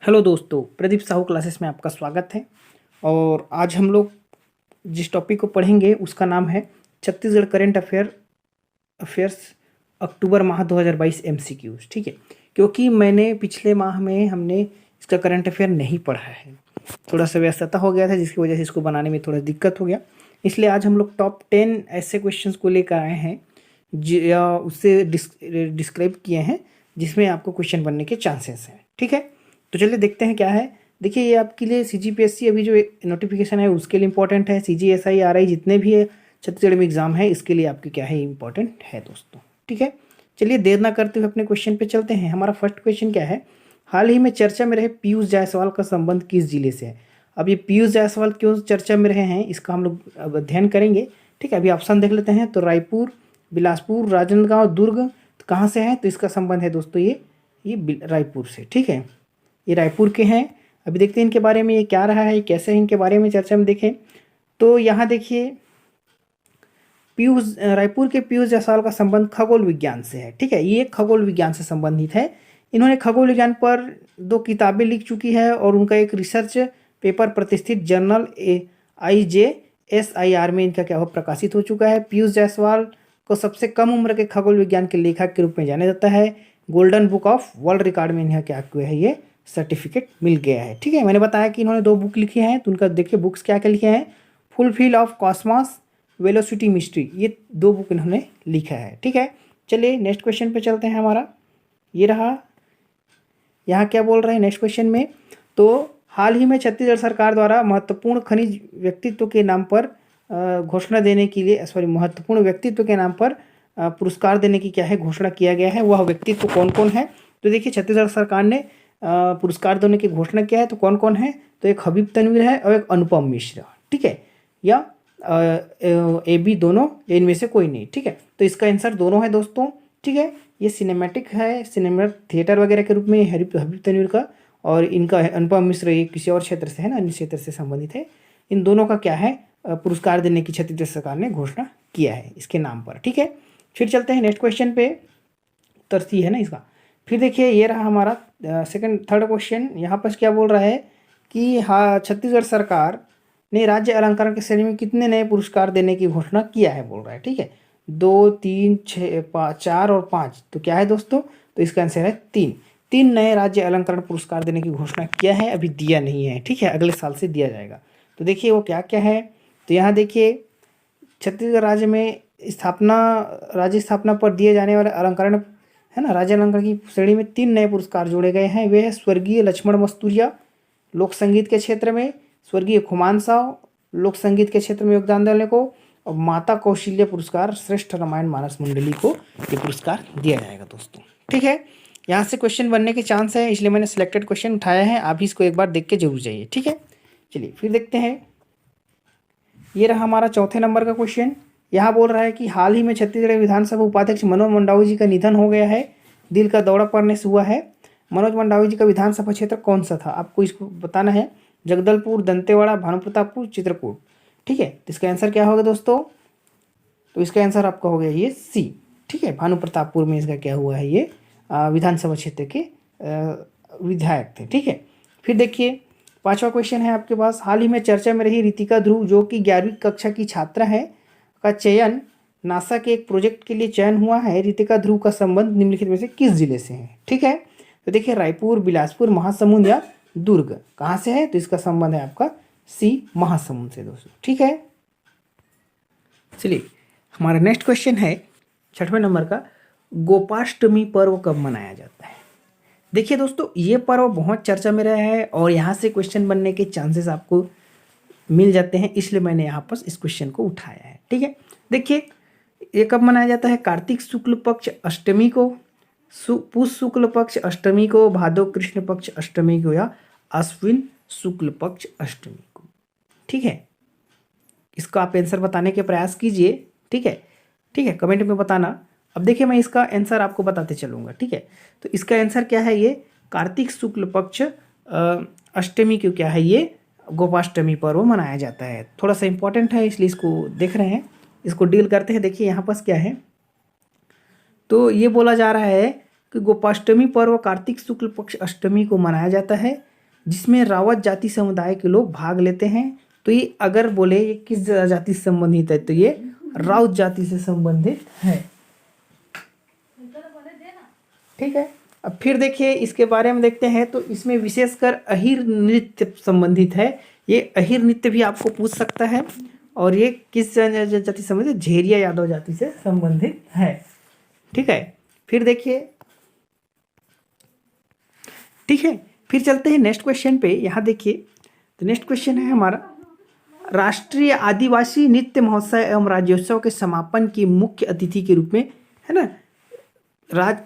Hello दोस्तों, Pradeep Sahu classes में आपका स्वागत है। और आज हम लोग जिस टॉपिक को पढ़ेंगे उसका नाम है छत्तीसगढ़ करेंट अफेयर्स अक्टूबर माह 2022 एमसीक्यूज। ठीक है, क्योंकि मैंने पिछले माह में हमने इसका करंट अफेयर नहीं पढ़ा है, थोड़ा सा व्यस्तता हो गया था जिसकी वजह से इसको बनाने में थोड़ा दिक्कत हो गया। इसलिए आज हम लोग टॉप 10 ऐसे क्वेश्चंस को लेकर आए हैं या उससे डिस्क्राइब किए हैं जिसमें आपको क्वेश्चन बनने के चांसेस हैं। ठीक है, तो चलिए देखते हैं क्या है। देखिए, ये आपके लिए सीजीपीएससी अभी जो नोटिफिकेशन है उसके लिए इंपॉर्टेंट है। सीजीएसआई आरआई जितने भी है छत्तीसगढ़ में एग्जाम है इसके लिए आपके क्या है इंपॉर्टेंट है दोस्तों। ठीक है, चलिए देर ना करते हुए अपने क्वेश्चन पे चलते हैं। हमारा फर्स्ट क्वेश्चन क्या है, हाल ही में चर्चा में रहे पीयूष जायसवाल का संबंध किस जिले से है। अब ये पीयूष जायसवाल क्यों चर्चा में रहे हैं इसका हम लोग अब अध्ययन करेंगे। ठीक है, अभी ऑप्शन देख लेते हैं। तो रायपुर, बिलासपुर, राजनांदगांव, दुर्ग, तो कहाँ से है, तो इसका संबंध है दोस्तों ये रायपुर से। ठीक है, ये रायपुर के हैं। अभी देखते हैं इनके बारे में ये क्या रहा है, कैसे है इनके बारे में चर्चा में देखें। तो यहाँ देखिए रायपुर के पीयूष जायसवाल का संबंध खगोल विज्ञान से है। ठीक है, ये खगोल विज्ञान से संबंधित है। इन्होंने खगोल विज्ञान पर 2 किताबें लिख चुकी है और उनका एक रिसर्च पेपर प्रतिष्ठित जर्नल IJSIR में इनका क्या हो प्रकाशित हो चुका है। पीयूष जायसवाल को सबसे कम उम्र के खगोल विज्ञान के लेखक के रूप में जाना जाता है। Golden book of world record में इन्हें क्या हुआ है, ये सर्टिफिकेट मिल गया है। ठीक है, मैंने बताया कि इन्होंने 2 बुक लिखे हैं, तो उनका देखिए बुक्स क्या क्या लिखे हैं। Fulfil of Cosmos, velocity mystery, ये 2 बुक इन्होंने लिखा है। ठीक है, चलिए नेक्स्ट क्वेश्चन पे चलते हैं। हमारा ये रहा, यहाँ क्या बोल रहे हैं नेक्स्ट क्वेश्चन में। तो हाल ही में छत्तीसगढ़ सरकार द्वारा महत्वपूर्ण खनिज व्यक्तित्व के नाम पर घोषणा देने के लिए महत्वपूर्ण व्यक्तित्व के नाम पर पुरस्कार देने की क्या है घोषणा किया गया है। वह व्यक्तित्व कौन कौन है, तो देखिए छत्तीसगढ़ सरकार ने पुरस्कार देने की घोषणा किया है। तो कौन कौन है, तो एक हबीब तनवीर है और एक अनुपम मिश्रा। ठीक है, या ए बी दोनों या इनमें से कोई नहीं। ठीक है, तो इसका आंसर दोनों है दोस्तों। ठीक है, ये सिनेमैटिक है, सिनेमैटिक थिएटर वगैरह के रूप में हबीब तनवीर का, और इनका अनुपम मिश्रा ये किसी और क्षेत्र से है ना, अन्य क्षेत्र से संबंधित है। इन दोनों का क्या है पुरस्कार देने की छत्तीसगढ़ सरकार ने घोषणा किया है इसके नाम पर। ठीक है, फिर चलते हैं नेक्स्ट क्वेश्चन पे, उत्तर सी है ना इसका। फिर देखिए ये रहा हमारा थर्ड क्वेश्चन। यहाँ पर क्या बोल रहा है कि हाँ, छत्तीसगढ़ सरकार ने राज्य अलंकरण की श्रेणी में कितने नए पुरस्कार देने की घोषणा किया है बोल रहा है। ठीक है, 2, 3, 6, 4 और 5, तो क्या है दोस्तों, तो इसका आंसर है 3 नए राज्य अलंकरण पुरस्कार देने की घोषणा किया है, अभी दिया नहीं है। ठीक है, अगले साल से दिया जाएगा। तो देखिए वो क्या क्या है, तो यहाँ देखिए छत्तीसगढ़ राज्य में राज्य स्थापना पर दिए जाने वाले अलंकरण है ना, राज्य अलंकरण की श्रेणी में 3 नए पुरस्कार जोड़े गए हैं। वे है स्वर्गीय लक्ष्मण मस्तूरिया लोक संगीत के क्षेत्र में, स्वर्गीय खुमान साव लोक संगीत के क्षेत्र में योगदान देने को, और माता कौशल्या पुरस्कार श्रेष्ठ रामायण मानस मंडली को ये पुरस्कार दिया जाएगा दोस्तों। ठीक है, यहाँ से क्वेश्चन बनने के चांस है, इसलिए मैंने सिलेक्टेड क्वेश्चन उठाया है। आप भी इसको एक बार देख के जरूर जाइए। ठीक है, चलिए फिर देखते हैं। ये रहा हमारा चौथे नंबर का क्वेश्चन। यहाँ बोल रहा है कि हाल ही में छत्तीसगढ़ विधानसभा उपाध्यक्ष मनोज मंडावी जी का निधन हो गया है, दिल का दौरा पड़ने से हुआ है। मनोज मंडावी जी का विधानसभा क्षेत्र कौन सा था, आपको इसको बताना है। जगदलपुर, दंतेवाड़ा, भानुप्रतापपुर, चित्रकूट। ठीक है, तो इसका आंसर क्या होगा दोस्तों, तो इसका आंसर आपका हो गया ये सी। ठीक है, भानुप्रतापपुर में इसका क्या हुआ है, ये विधानसभा क्षेत्र के विधायक थे। ठीक है, फिर देखिए 5वां क्वेश्चन है आपके पास। हाल ही में चर्चा में रही रितिका ध्रुव जो कि 11वीं कक्षा की छात्रा है का चयन नासा के एक प्रोजेक्ट के लिए चयन हुआ है। रितिका ध्रुव का संबंध निम्नलिखित में से किस जिले से है। ठीक है, तो देखिए रायपुर, बिलासपुर, महासमुंद या दुर्ग, कहाँ से है, तो इसका संबंध है आपका सी, महासमुंद से दोस्तों। ठीक है, चलिए हमारा नेक्स्ट क्वेश्चन है 6वें नंबर का, गोपाष्टमी पर्व कब मनाया जाता है। देखिए दोस्तों, ये पर्व बहुत चर्चा में रहा है और यहाँ से क्वेश्चन बनने के चांसेस आपको मिल जाते हैं, इसलिए मैंने यहाँ पर इस क्वेश्चन को उठाया है। ठीक है, देखिए ये कब मनाया जाता है, कार्तिक शुक्ल पक्ष अष्टमी को, पुष शुक्ल पक्ष अष्टमी को, भादो कृष्ण पक्ष अष्टमी को, या अश्विन शुक्ल पक्ष अष्टमी को। ठीक है, इसका आप आंसर बताने के प्रयास कीजिए। ठीक है, ठीक है, कमेंट में बताना। अब देखिए मैं इसका आंसर आपको बताते चलूँगा। ठीक है, तो इसका आंसर क्या है, ये कार्तिक शुक्ल पक्ष अष्टमी को क्या है, ये गोपाष्टमी पर्व मनाया जाता है। थोड़ा सा इंपॉर्टेंट है इसलिए इसको देख रहे हैं, इसको डील करते हैं। देखिए यहाँ पास क्या है, तो ये बोला जा रहा है कि गोपाष्टमी पर्व कार्तिक शुक्ल पक्ष अष्टमी को मनाया जाता है। जिसमें रावत जाति समुदाय के लोग भाग लेते हैं। तो ये अगर बोले ये किस जाति से संबंधित है, तो ये राउत जाति से संबंधित है। ठीक है, अब फिर देखिए इसके बारे में देखते हैं। तो इसमें विशेषकर अहिर नृत्य संबंधित है। ये अहिर नृत्य भी आपको पूछ सकता है। और ये किस जाति से संबंधित? झेरिया यादव जाति से संबंधित है। ठीक है, फिर देखिए, ठीक है, फिर चलते हैं नेक्स्ट क्वेश्चन पे। यहाँ देखिए, तो नेक्स्ट क्वेश्चन है हमारा, राष्ट्रीय आदिवासी नृत्य महोत्सव एवं राज्योत्सव के समापन की मुख्य अतिथि के रूप में, है ना,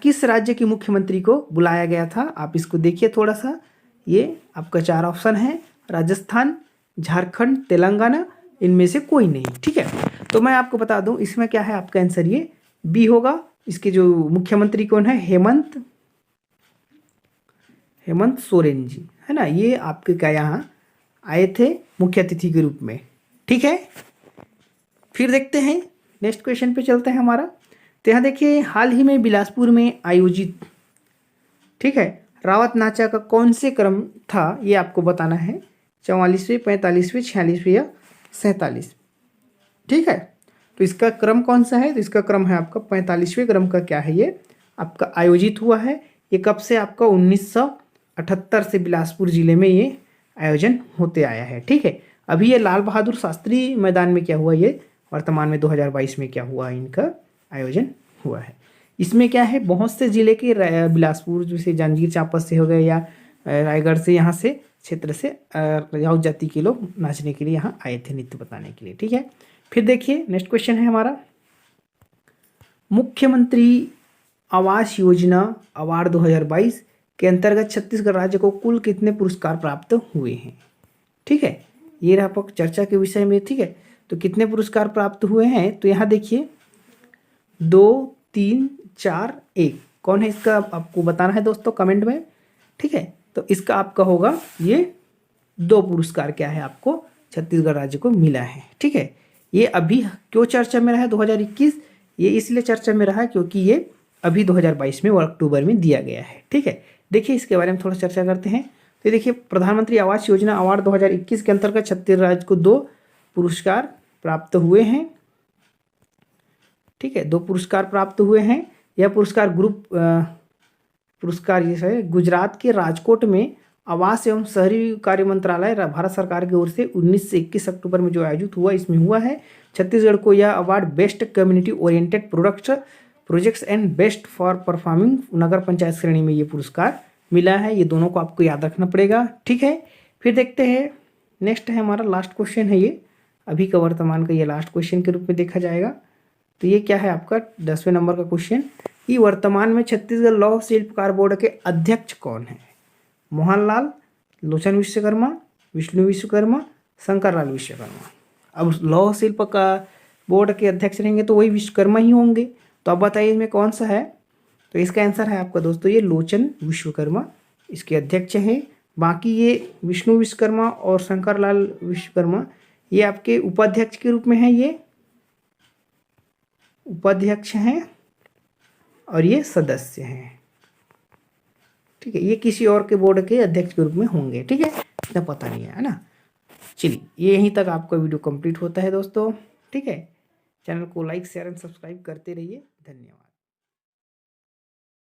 किस राज्य के मुख्यमंत्री को बुलाया गया था? आप इसको देखिए थोड़ा सा। ये आपका 4 ऑप्शन है, राजस्थान, झारखंड, तेलंगाना, इनमें से कोई नहीं। ठीक है, तो मैं आपको बता दूं इसमें क्या है, आपका आंसर ये बी होगा। इसके जो मुख्यमंत्री कौन है? हेमंत सोरेन जी, है ना। ये आपके क्या यहाँ आए थे मुख्य अतिथि के रूप में। ठीक है, फिर देखते हैं नेक्स्ट क्वेश्चन पे चलते हैं हमारा। तो यहाँ देखिए, हाल ही में बिलासपुर में आयोजित, ठीक है, रावत नाचा का कौन से क्रम था, ये आपको बताना है। 44वें, 45वें, 46वें या 47? ठीक है, तो इसका क्रम कौन सा है? तो इसका क्रम है आपका 45वें क्रम का क्या है, ये आपका आयोजित हुआ है। ये कब से? आपका 1978 से बिलासपुर जिले में ये आयोजन होते आया है। ठीक है, अभी ये लाल बहादुर शास्त्री मैदान में क्या हुआ, ये वर्तमान में 2022 में क्या हुआ, इनका आयोजन हुआ है। इसमें क्या है, बहुत से जिले के बिलासपुर जैसे जांजगीर चांपा से हो गए या रायगढ़ से, यहाँ से क्षेत्र से राउत जाति के लोग नाचने के लिए यहाँ आए थे, नृत्य बताने के लिए। ठीक है, फिर देखिए नेक्स्ट क्वेश्चन है हमारा, मुख्यमंत्री आवास योजना अवार्ड 2022 के अंतर्गत छत्तीसगढ़ राज्य को कुल कितने पुरस्कार प्राप्त हुए हैं? ठीक है, ये रहा चर्चा के विषय में। ठीक है, तो कितने पुरस्कार प्राप्त हुए हैं? तो यहाँ देखिए 2, 3, 4, 1 कौन है इसका आपको बताना है दोस्तों कमेंट में। ठीक है, तो इसका आपका होगा ये 2 पुरस्कार क्या है आपको छत्तीसगढ़ राज्य को मिला है। ठीक है, ये अभी क्यों चर्चा में रहा है 2021? ये इसलिए चर्चा में रहा क्योंकि ये अभी 2022 में अक्टूबर में दिया गया है। ठीक है, देखिए इसके बारे में थोड़ा चर्चा करते हैं। तो देखिए, प्रधानमंत्री आवास योजना अवार्ड 2021 के अंतर्गत छत्तीसगढ़ राज्य को 2 पुरस्कार प्राप्त हुए हैं। ठीक है, 2 पुरस्कार प्राप्त हुए हैं। यह पुरस्कार पुरस्कार ये है गुजरात के राजकोट में आवास एवं शहरी कार्य मंत्रालय भारत सरकार की ओर से 19 से 21 अक्टूबर में जो आयोजित हुआ, इसमें हुआ है। छत्तीसगढ़ को यह award best community oriented projects and best for performing नगर पंचायत श्रेणी में ये पुरस्कार मिला है। ये दोनों को आपको याद रखना पड़ेगा। ठीक है, फिर देखते हैं नेक्स्ट है हमारा लास्ट क्वेश्चन है, ये अभी का वर्तमान का ये लास्ट क्वेश्चन के रूप में देखा जाएगा। तो ये क्या है आपका 10वें नंबर का क्वेश्चन, कि वर्तमान में छत्तीसगढ़ लौह शिल्पकार बोर्ड के अध्यक्ष कौन है? मोहनलाल, लोचन विश्वकर्मा, विष्णु विश्वकर्मा, शंकरलाल विश्वकर्मा। अब लौह शिल्प का बोर्ड के अध्यक्ष रहेंगे तो वही विश्वकर्मा ही होंगे। तो अब बताइए इसमें कौन सा है? तो इसका आंसर है आपका दोस्तों ये लोचन विश्वकर्मा इसके अध्यक्ष हैं। बाकी ये विष्णु विश्वकर्मा और शंकरलाल विश्वकर्मा ये आपके उपाध्यक्ष के रूप में है, ये उपाध्यक्ष हैं और ये सदस्य हैं। ठीक है, ये किसी और के बोर्ड के अध्यक्ष के रूप में होंगे। ठीक है, इतना पता नहीं है ना। चलिए, ये यहीं तक आपका वीडियो कंप्लीट होता है दोस्तों। ठीक है, चैनल को लाइक शेयर एंड सब्सक्राइब करते रहिए। धन्यवाद।